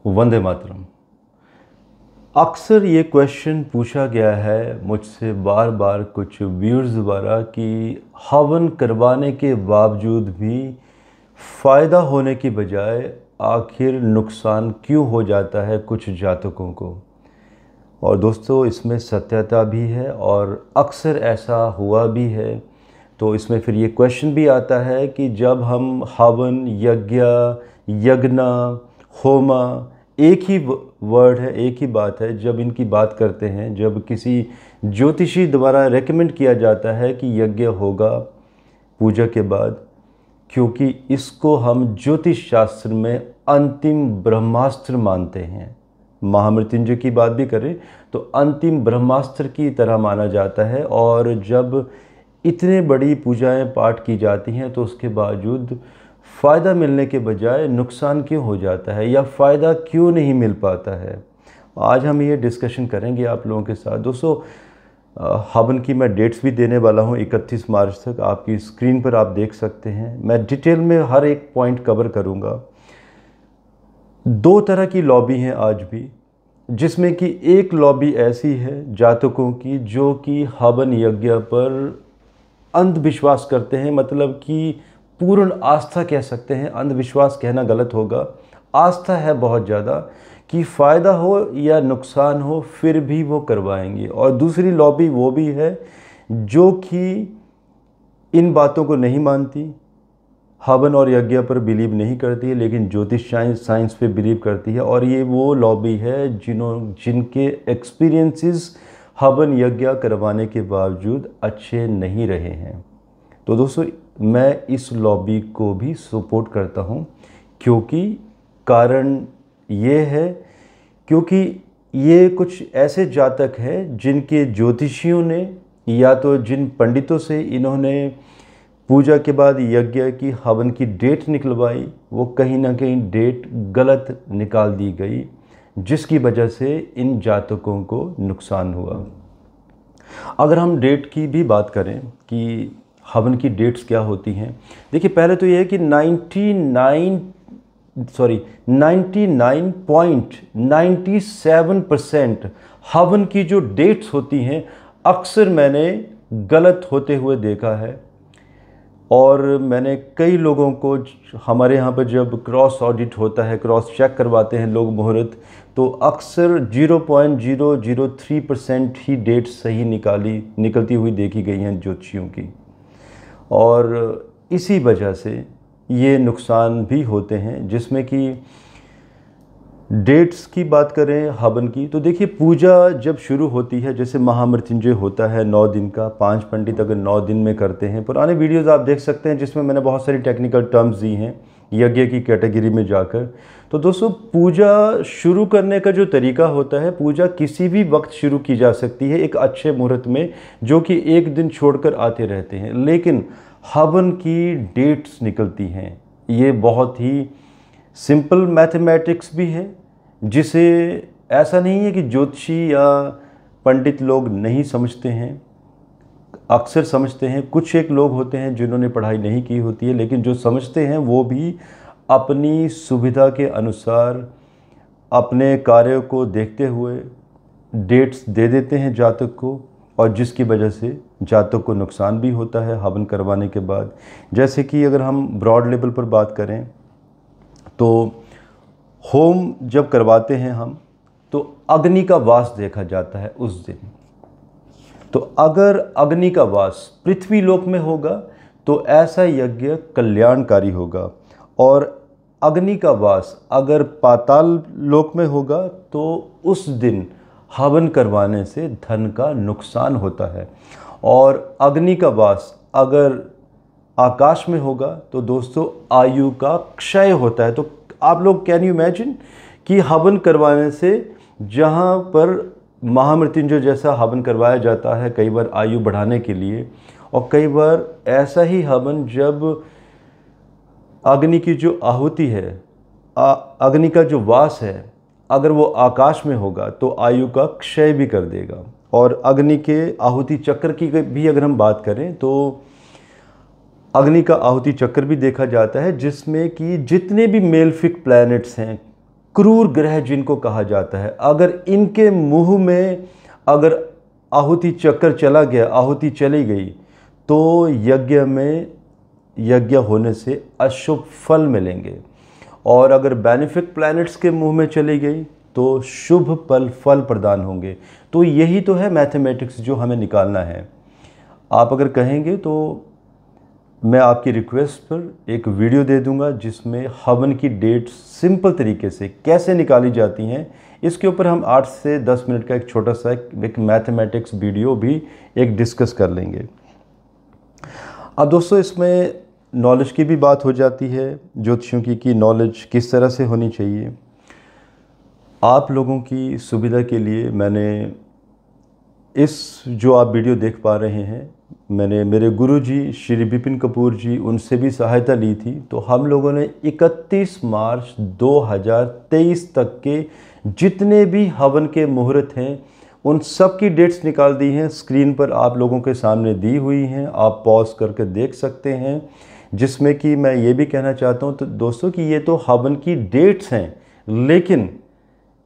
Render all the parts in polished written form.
वंदे मातरम। अक्सर ये क्वेश्चन पूछा गया है मुझसे बार बार कुछ व्यूअर्स द्वारा कि हवन करवाने के बावजूद भी फ़ायदा होने की बजाय आखिर नुकसान क्यों हो जाता है कुछ जातकों को। और दोस्तों, इसमें सत्यता भी है और अक्सर ऐसा हुआ भी है। तो इसमें फिर ये क्वेश्चन भी आता है कि जब हम हवन, यज्ञ, यज्ञना, होमा, एक ही वर्ड है, एक ही बात है, जब इनकी बात करते हैं, जब किसी ज्योतिषी द्वारा रेकमेंड किया जाता है कि यज्ञ होगा पूजा के बाद, क्योंकि इसको हम ज्योतिष शास्त्र में अंतिम ब्रह्मास्त्र मानते हैं। महामृत्युंजय की बात भी करें तो अंतिम ब्रह्मास्त्र की तरह माना जाता है। और जब इतने बड़ी पूजाएं पाठ की जाती हैं तो उसके बावजूद फ़ायदा मिलने के बजाय नुकसान क्यों हो जाता है या फ़ायदा क्यों नहीं मिल पाता है, आज हम ये डिस्कशन करेंगे आप लोगों के साथ। दोस्तों, हवन की मैं डेट्स भी देने वाला हूँ 31 मार्च तक, आपकी स्क्रीन पर आप देख सकते हैं। मैं डिटेल में हर एक पॉइंट कवर करूँगा। 2 तरह की लॉबी हैं आज भी, जिसमें कि एक लॉबी ऐसी है जातकों की जो कि हवन यज्ञ पर अंधविश्वास करते हैं, मतलब कि पूर्ण आस्था कह सकते हैं, अंधविश्वास कहना गलत होगा। आस्था है बहुत ज़्यादा कि फ़ायदा हो या नुकसान हो फिर भी वो करवाएंगे। और दूसरी लॉबी वो भी है जो कि इन बातों को नहीं मानती, हवन और यज्ञ पर बिलीव नहीं करती है, लेकिन ज्योतिष साइंस पे बिलीव करती है। और ये वो लॉबी है जिनके एक्सपीरियंसेस हवन यज्ञ करवाने के बावजूद अच्छे नहीं रहे हैं। तो दोस्तों, मैं इस लॉबी को भी सपोर्ट करता हूँ, क्योंकि कारण ये है क्योंकि ये कुछ ऐसे जातक हैं जिनके ज्योतिषियों ने या तो जिन पंडितों से इन्होंने पूजा के बाद यज्ञ की हवन की डेट निकलवाई, वो कहीं ना कहीं डेट गलत निकाल दी गई, जिसकी वजह से इन जातकों को नुकसान हुआ। अगर हम डेट की भी बात करें कि हवन की डेट्स क्या होती हैं, देखिए पहले तो ये है कि 99.97% हवन की जो डेट्स होती हैं अक्सर मैंने गलत होते हुए देखा है। और मैंने कई लोगों को, हमारे यहाँ पर जब क्रॉस ऑडिट होता है, क्रॉस चेक करवाते हैं लोग मुहूर्त, तो अक्सर 0.003% ही डेट सही निकलती हुई देखी गई हैं ज्योतिषियों की। और इसी वजह से ये नुकसान भी होते हैं। जिसमें कि डेट्स की बात करें हवन की, तो देखिए पूजा जब शुरू होती है, जैसे महामृत्युंजय होता है 9 दिन का, 5 पंडित अगर 9 दिन में करते हैं। पुराने वीडियोस आप देख सकते हैं जिसमें मैंने बहुत सारी टेक्निकल टर्म्स दी हैं यज्ञ की कैटेगरी में जाकर। तो दोस्तों, पूजा शुरू करने का जो तरीका होता है, पूजा किसी भी वक्त शुरू की जा सकती है एक अच्छे मुहूर्त में, जो कि एक दिन छोड़कर आते रहते हैं। लेकिन हवन की डेट्स निकलती हैं, ये बहुत ही सिंपल मैथमेटिक्स भी है, जिसे ऐसा नहीं है कि ज्योतिषी या पंडित लोग नहीं समझते हैं, अक्सर समझते हैं। कुछ एक लोग होते हैं जिन्होंने पढ़ाई नहीं की होती है, लेकिन जो समझते हैं वो भी अपनी सुविधा के अनुसार अपने कार्य को देखते हुए डेट्स दे देते हैं जातक को, और जिसकी वजह से जातक को नुकसान भी होता है हवन करवाने के बाद। जैसे कि अगर हम ब्रॉड लेवल पर बात करें तो होम जब करवाते हैं हम, तो अग्नि का वास देखा जाता है उस दिन। तो अगर अग्नि का वास पृथ्वी लोक में होगा तो ऐसा यज्ञ कल्याणकारी होगा, और अग्नि का वास अगर पाताल लोक में होगा तो उस दिन हवन करवाने से धन का नुकसान होता है। और अग्नि का वास अगर आकाश में होगा तो दोस्तों आयु का क्षय होता है। तो आप लोग कैन यू इमेजिन कि हवन करवाने से, जहाँ पर महामृत्युंजय जैसा हवन करवाया जाता है कई बार आयु बढ़ाने के लिए, और कई बार ऐसा ही हवन जब अग्नि की जो आहुति है, अग्नि का जो वास है, अगर वो आकाश में होगा तो आयु का क्षय भी कर देगा। और अग्नि के आहुति चक्र की भी अगर हम बात करें तो अग्नि का आहुति चक्र भी देखा जाता है, जिसमें कि जितने भी मेलफिक प्लैनेट्स हैं क्रूर ग्रह जिनको कहा जाता है, अगर इनके मुंह में अगर आहुति चक्कर चला गया, आहुति चली गई, तो यज्ञ होने से अशुभ फल मिलेंगे। और अगर बेनिफिक प्लैनेट्स के मुंह में चली गई तो शुभ फल प्रदान होंगे। तो यही तो है मैथमेटिक्स जो हमें निकालना है। आप अगर कहेंगे तो मैं आपकी रिक्वेस्ट पर एक वीडियो दे दूंगा जिसमें हवन की डेट सिंपल तरीके से कैसे निकाली जाती हैं, इसके ऊपर हम 8 से 10 मिनट का एक छोटा सा एक मैथमेटिक्स वीडियो भी एक डिस्कस कर लेंगे। अब दोस्तों, इसमें नॉलेज की भी बात हो जाती है, ज्योतिषियों की नॉलेज किस तरह से होनी चाहिए। आप लोगों की सुविधा के लिए मैंने इस जो आप वीडियो देख पा रहे हैं, मैंने मेरे गुरुजी श्री विपिन कपूर जी उनसे भी सहायता ली थी। तो हम लोगों ने 31 मार्च 2023 तक के जितने भी हवन के मुहूर्त हैं उन सब की डेट्स निकाल दी हैं, स्क्रीन पर आप लोगों के सामने दी हुई हैं, आप पॉज करके देख सकते हैं। जिसमें कि मैं ये भी कहना चाहता हूँ तो दोस्तों कि ये तो हवन की डेट्स हैं, लेकिन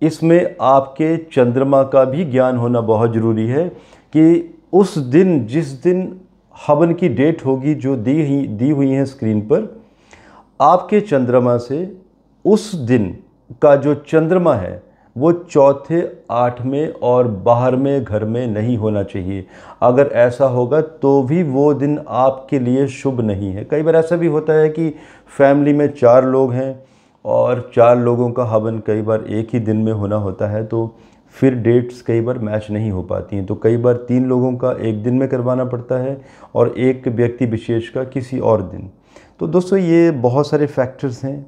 इसमें आपके चंद्रमा का भी ज्ञान होना बहुत ज़रूरी है कि उस दिन, जिस दिन हवन की डेट होगी जो दी हुई है स्क्रीन पर, आपके चंद्रमा से उस दिन का जो चंद्रमा है वो चौथे, 8वें और 12वें घर में नहीं होना चाहिए। अगर ऐसा होगा तो भी वो दिन आपके लिए शुभ नहीं है। कई बार ऐसा भी होता है कि फैमिली में 4 लोग हैं और 4 लोगों का हवन कई बार एक ही दिन में होना होता है, तो फिर डेट्स कई बार मैच नहीं हो पाती हैं। तो कई बार 3 लोगों का एक दिन में करवाना पड़ता है और एक व्यक्ति विशेष का किसी और दिन। तो दोस्तों, ये बहुत सारे फैक्टर्स हैं।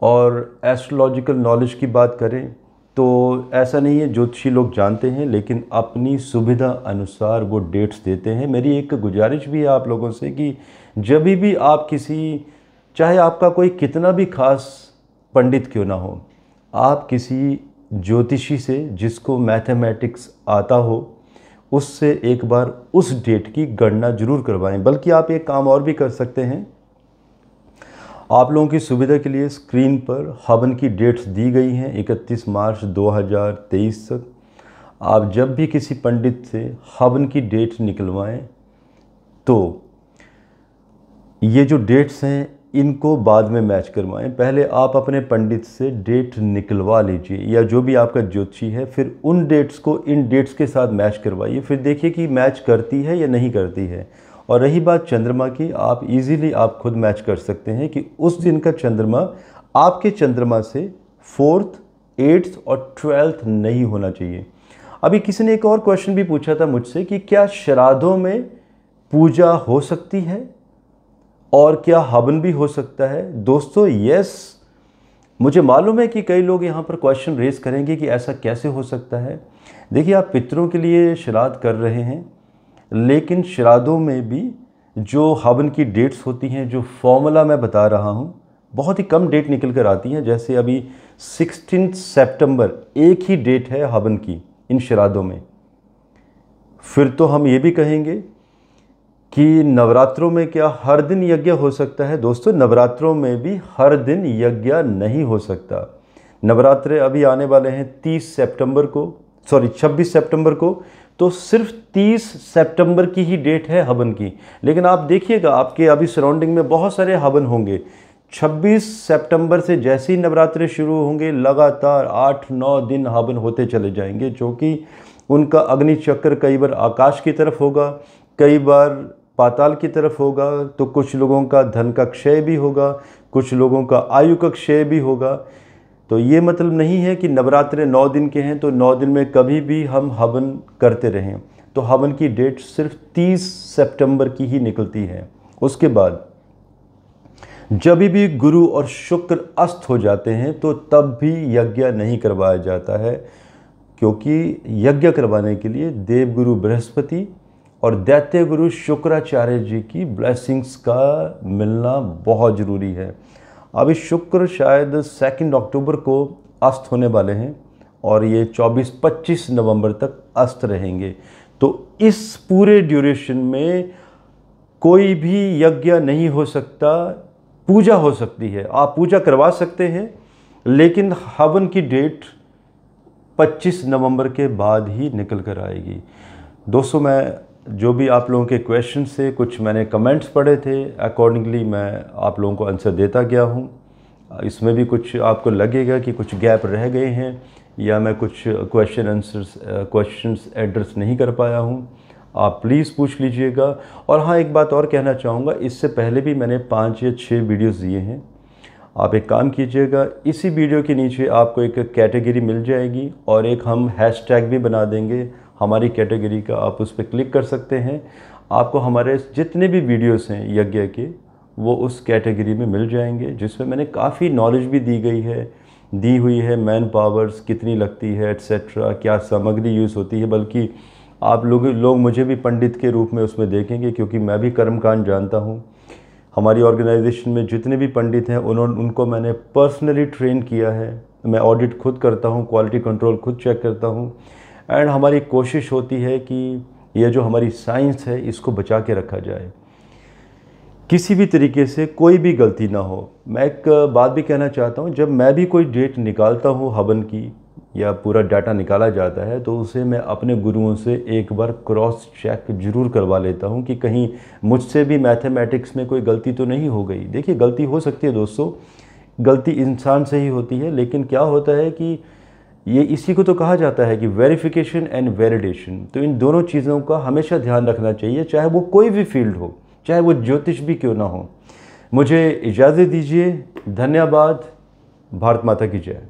और एस्ट्रोलॉजिकल नॉलेज की बात करें तो ऐसा नहीं है, ज्योतिषी लोग जानते हैं लेकिन अपनी सुविधा अनुसार वो डेट्स देते हैं। मेरी एक गुजारिश भी है आप लोगों से कि जब भी आप चाहे आपका कोई कितना भी खास पंडित क्यों ना हो, आप किसी ज्योतिषी से जिसको मैथमेटिक्स आता हो उससे एक बार उस डेट की गणना जरूर करवाएं। बल्कि आप एक काम और भी कर सकते हैं, आप लोगों की सुविधा के लिए स्क्रीन पर हवन की डेट्स दी गई हैं 31 मार्च 2023 तक। आप जब भी किसी पंडित से हवन की डेट निकलवाएं तो ये जो डेट्स हैं इनको बाद में मैच करवाएं। पहले आप अपने पंडित से डेट निकलवा लीजिए या जो भी आपका ज्योतिषी है, फिर उन डेट्स को इन डेट्स के साथ मैच करवाइए, फिर देखिए कि मैच करती है या नहीं करती है। और रही बात चंद्रमा की, आप इजीली आप खुद मैच कर सकते हैं कि उस दिन का चंद्रमा आपके चंद्रमा से 4th, 8th और 12th नहीं होना चाहिए। अभी किसी ने एक और क्वेश्चन भी पूछा था मुझसे कि क्या श्राद्धों में पूजा हो सकती है और क्या हवन भी हो सकता है। दोस्तों, यस, मुझे मालूम है कि कई लोग यहाँ पर क्वेश्चन रेज करेंगे कि ऐसा कैसे हो सकता है। देखिए, आप पितरों के लिए श्राद्ध कर रहे हैं, लेकिन श्राद्धों में भी जो हवन की डेट्स होती हैं, जो फॉर्मूला मैं बता रहा हूँ, बहुत ही कम डेट निकल कर आती हैं। जैसे अभी 16 सितंबर एक ही डेट है हवन की इन श्राद्धों में। फिर तो हम ये भी कहेंगे कि नवरात्रों में क्या हर दिन यज्ञ हो सकता है। दोस्तों, नवरात्रों में भी हर दिन यज्ञ नहीं हो सकता। नवरात्रे अभी आने वाले हैं 26 सितंबर को, तो सिर्फ 30 सितंबर की ही डेट है हवन की। लेकिन आप देखिएगा, आपके अभी सराउंडिंग में बहुत सारे हवन होंगे। 26 सितंबर से जैसे ही नवरात्रे शुरू होंगे, लगातार 8-9 दिन हवन होते चले जाएंगे, जो कि उनका अग्नि चक्र कई बार आकाश की तरफ होगा, कई बार पाताल की तरफ होगा। तो कुछ लोगों का धन का क्षय भी होगा, कुछ लोगों का आयु का क्षय भी होगा। तो ये मतलब नहीं है कि नवरात्रे 9 दिन के हैं तो 9 दिन में कभी भी हम हवन करते रहें। तो हवन की डेट सिर्फ 30 सितंबर की ही निकलती है। उसके बाद जब भी गुरु और शुक्र अस्त हो जाते हैं तो तब भी यज्ञ नहीं करवाया जाता है, क्योंकि यज्ञ करवाने के लिए देवगुरु बृहस्पति और दैत्य गुरु शुक्राचार्य जी की ब्लेसिंग्स का मिलना बहुत ज़रूरी है। अभी शुक्र शायद 2 अक्टूबर को अस्त होने वाले हैं और ये 24-25 नवंबर तक अस्त रहेंगे। तो इस पूरे ड्यूरेशन में कोई भी यज्ञ नहीं हो सकता। पूजा हो सकती है, आप पूजा करवा सकते हैं, लेकिन हवन की डेट 25 नवंबर के बाद ही निकल कर आएगी। दोस्तों, मैं जो भी आप लोगों के क्वेश्चन से कुछ मैंने कमेंट्स पढ़े थे, अकॉर्डिंगली मैं आप लोगों को आंसर देता गया हूँ। इसमें भी कुछ आपको लगेगा कि कुछ गैप रह गए हैं या मैं कुछ क्वेश्चंस एड्रेस नहीं कर पाया हूँ, आप प्लीज़ पूछ लीजिएगा। और हाँ, एक बात और कहना चाहूँगा, इससे पहले भी मैंने 5 या 6 वीडियोज़ दिए हैं। आप एक काम कीजिएगा, इसी वीडियो के नीचे आपको एक कैटेगरी मिल जाएगी और एक हम हैशटैग भी बना देंगे हमारी कैटेगरी का, आप उस पर क्लिक कर सकते हैं। आपको हमारे जितने भी वीडियोस हैं यज्ञ के, वो उस कैटेगरी में मिल जाएंगे, जिसमें मैंने काफ़ी नॉलेज भी दी हुई है। मैन पावर्स कितनी लगती है एट्सेट्रा, क्या सामग्री यूज़ होती है। बल्कि आप लोग मुझे भी पंडित के रूप में उसमें देखेंगे, क्योंकि मैं भी कर्मकांड जानता हूँ। हमारी ऑर्गेनाइजेशन में जितने भी पंडित हैं उनको मैंने पर्सनली ट्रेन किया है। मैं ऑडिट खुद करता हूँ, क्वालिटी कंट्रोल खुद चेक करता हूँ। एंड हमारी कोशिश होती है कि ये जो हमारी साइंस है इसको बचा के रखा जाए, किसी भी तरीके से कोई भी गलती ना हो। मैं एक बात भी कहना चाहता हूँ, जब मैं भी कोई डेट निकालता हूँ हवन की या पूरा डाटा निकाला जाता है, तो उसे मैं अपने गुरुओं से एक बार क्रॉस चेक ज़रूर करवा लेता हूँ कि कहीं मुझसे भी मैथमेटिक्स में कोई गलती तो नहीं हो गई। देखिए, गलती हो सकती है दोस्तों, गलती इंसान से ही होती है, लेकिन क्या होता है कि ये इसी को तो कहा जाता है कि वेरिफिकेशन एंड वैलिडेशन। तो इन दोनों चीज़ों का हमेशा ध्यान रखना चाहिए, चाहे वो कोई भी फील्ड हो, चाहे वो ज्योतिष भी क्यों ना हो। मुझे इजाज़त दीजिए। धन्यवाद। भारत माता की जय।